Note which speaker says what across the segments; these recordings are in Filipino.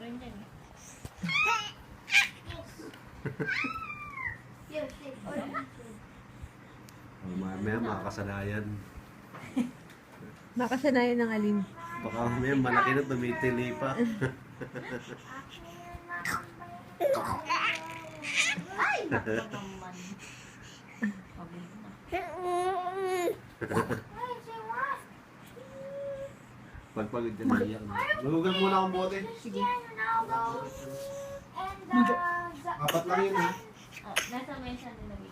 Speaker 1: rin dyan.
Speaker 2: Mamaya makakasanayan.
Speaker 3: Makasanayan ng alin.
Speaker 2: Baka mamaya malaki na tumitili pa.
Speaker 1: Ay, naku naman. Pagod na.
Speaker 2: Pagpagod dyan naiyak na. Magugan muna akong bote.
Speaker 1: Sige.
Speaker 2: Apat lang yun ha.
Speaker 1: Oh, nasa mesa nilagay.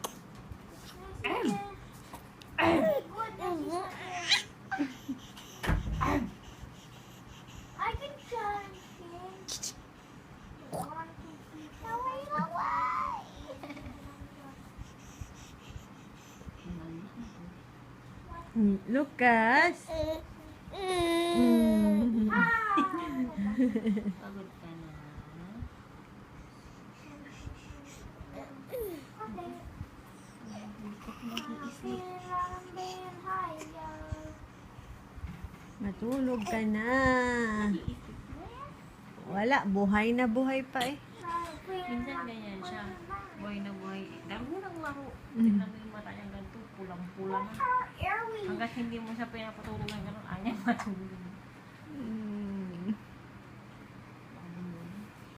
Speaker 4: I can try it.
Speaker 3: Lucas.
Speaker 1: Pagod ka na.
Speaker 3: Matulog ka na. Wala, buhay na buhay pa eh.
Speaker 1: Minsan ganyan siya. Buhay na buhay. Dami mo ng laro. Tignan mo yung mata niya ganito. Pulang-pula na. Hanggat hindi mo siya pinapatulungan ganun, ayaw matulog.